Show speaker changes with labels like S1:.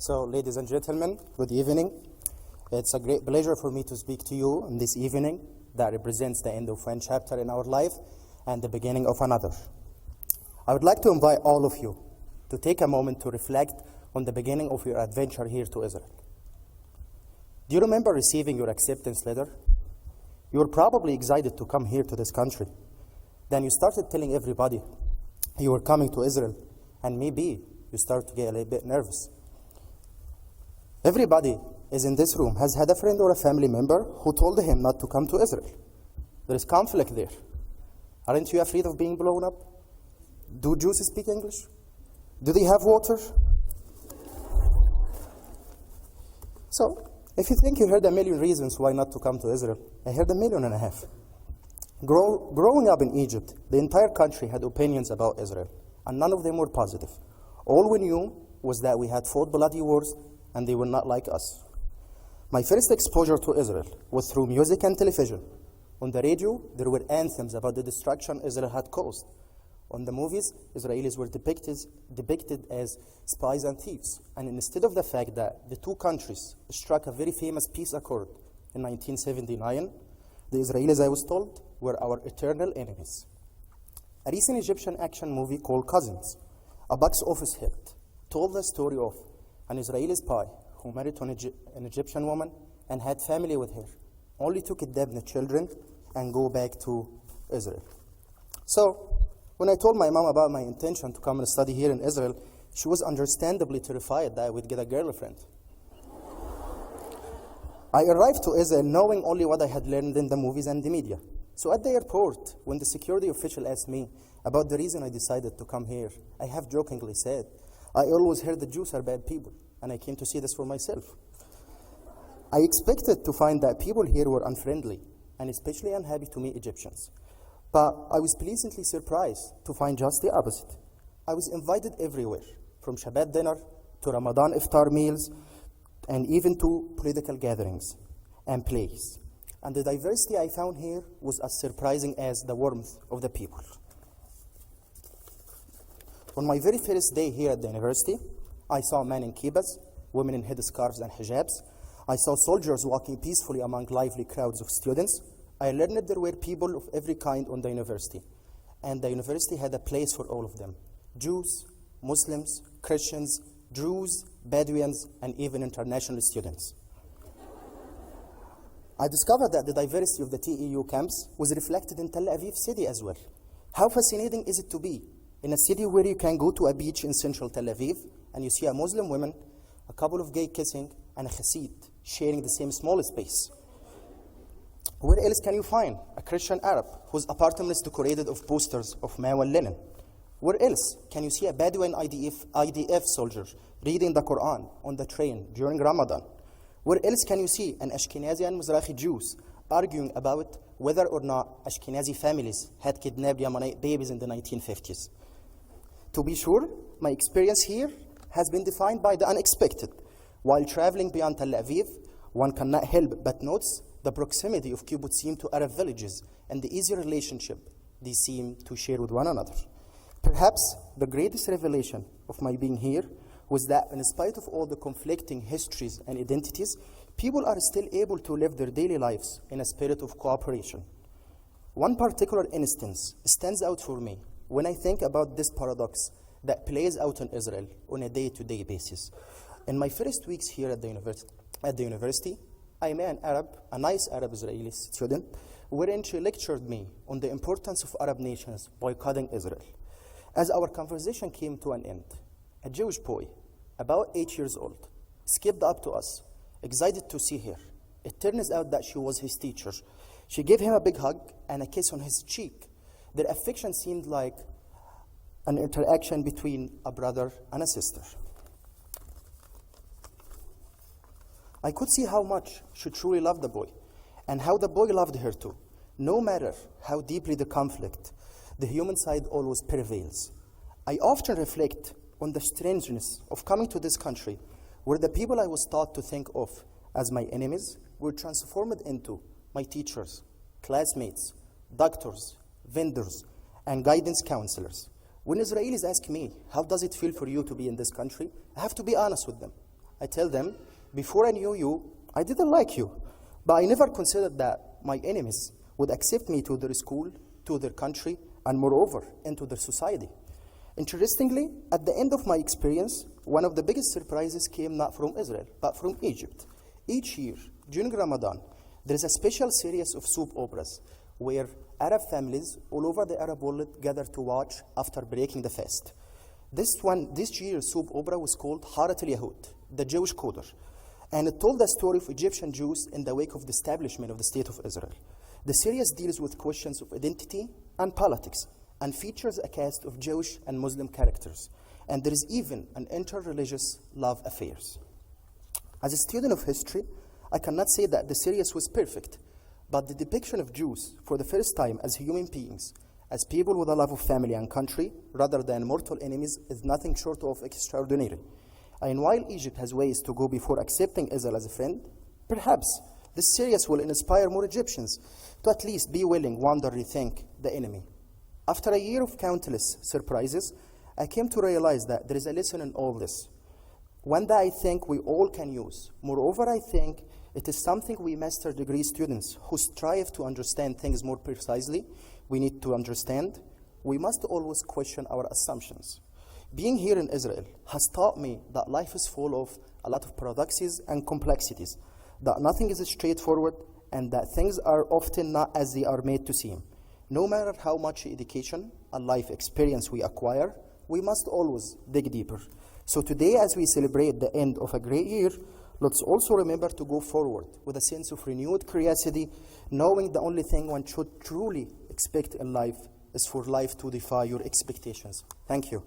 S1: So, ladies and gentlemen, good evening. It's a great pleasure for me to speak to you on this evening that represents the end of one chapter in our life and the beginning of another. I would like to invite all of you to take a moment to reflect on the beginning of your adventure here to Israel. Do you remember receiving your acceptance letter? You were probably excited to come here to this country. Then you started telling everybody you were coming to Israel, and maybe you start to get a little bit nervous. Everybody is in this room has had a friend or a family member who told him not to come to Israel. There is conflict there. Aren't you afraid of being blown up? Do Jews speak English? Do they have water? So, if you think you heard a million reasons why not to come to Israel, I heard 1.5 million. Growing up in Egypt, the entire country had opinions about Israel, and none of them were positive. All we knew was that we had fought bloody wars, and they were not like us. My first exposure to Israel was through music and television. On the radio, there were anthems about the destruction Israel had caused. On the movies, Israelis were depicted as spies and thieves. And instead of the fact that the two countries struck a very famous peace accord in 1979, the Israelis, I was told, were our eternal enemies. A recent Egyptian action movie called Cousins, a box office hit, told the story of an Israeli spy who married to an Egyptian woman and had family with her, only to kidnap the children and go back to Israel. So, when I told my mom about my intention to come and study here in Israel, she was understandably terrified that I would get a girlfriend. I arrived to Israel knowing only what I had learned in the movies and the media. So at the airport, when the security official asked me about the reason I decided to come here, I half jokingly said, I always heard the Jews are bad people, and I came to see this for myself. I expected to find that people here were unfriendly, and especially unhappy to meet Egyptians. But I was pleasantly surprised to find just the opposite. I was invited everywhere, from Shabbat dinner to Ramadan iftar meals, and even to political gatherings and plays. And the diversity I found here was as surprising as the warmth of the people. On my very first day here at the university, I saw men in kibbas, women in headscarves and hijabs. I saw soldiers walking peacefully among lively crowds of students. I learned there were people of every kind on the university, and the university had a place for all of them: Jews, Muslims, Christians, Druze, Bedouins, and even international students. I discovered that the diversity of the TEU camps was reflected in Tel Aviv city as well. How fascinating is it to be in a city where you can go to a beach in central Tel Aviv and you see a Muslim woman, a couple of gay kissing, and a Hasid sharing the same small space? Where else can you find a Christian Arab whose apartment is decorated with posters of Mao and Lenin? Where else can you see a Bedouin IDF soldier reading the Quran on the train during Ramadan? Where else can you see an Ashkenazi and Mizrahi Jews arguing about whether or not Ashkenazi families had kidnapped Yemenite babies in the 1950s? To be sure, my experience here has been defined by the unexpected. While traveling beyond Tel Aviv, one cannot help but notice the proximity of kibbutzim to Arab villages and the easy relationship they seem to share with one another. Perhaps the greatest revelation of my being here was that in spite of all the conflicting histories and identities, people are still able to live their daily lives in a spirit of cooperation. One particular instance stands out for me when I think about this paradox that plays out in Israel on a day-to-day basis. In my first weeks here at the university, I met an Arab, a nice Arab Israeli student, wherein she lectured me on the importance of Arab nations boycotting Israel. As our conversation came to an end, a Jewish boy, about 8 years old, skipped up to us, excited to see her. It turns out that she was his teacher. She gave him a big hug and a kiss on his cheek. Their affection seemed like an interaction between a brother and a sister. I could see how much she truly loved the boy, and how the boy loved her too. No matter how deeply the conflict, the human side always prevails. I often reflect on the strangeness of coming to this country, where the people I was taught to think of as my enemies were transformed into my teachers, classmates, doctors, vendors, and guidance counselors. When Israelis ask me, how does it feel for you to be in this country? I have to be honest with them. I tell them, before I knew you, I didn't like you, but I never considered that my enemies would accept me to their school, to their country, and moreover, into their society. Interestingly, at the end of my experience, one of the biggest surprises came not from Israel, but from Egypt. Each year, during Ramadan, there is a special series of soap operas where Arab families all over the Arab world gather to watch after breaking the fast. This year's soap opera was called Harat al-Yahud, the Jewish Coder, and it told the story of Egyptian Jews in the wake of the establishment of the State of Israel. The series deals with questions of identity and politics, and features a cast of Jewish and Muslim characters, and there is even an inter-religious love affairs. As a student of history, I cannot say that the series was perfect, but the depiction of Jews for the first time as human beings, as people with a love of family and country, rather than mortal enemies, is nothing short of extraordinary. And while Egypt has ways to go before accepting Israel as a friend, perhaps this series will inspire more Egyptians to at least be willing one day to rethink the enemy. After a year of countless surprises, I came to realize that there is a lesson in all this, one that I think we all can use. Moreover, I think it is something we master degree students who strive to understand things more precisely. We need to understand. We must always question our assumptions. Being here in Israel has taught me that life is full of a lot of paradoxes and complexities, that nothing is straightforward, and that things are often not as they are made to seem. No matter how much education and life experience we acquire, we must always dig deeper. So today, as we celebrate the end of a great year, let's also remember to go forward with a sense of renewed curiosity, knowing the only thing one should truly expect in life is for life to defy your expectations. Thank you.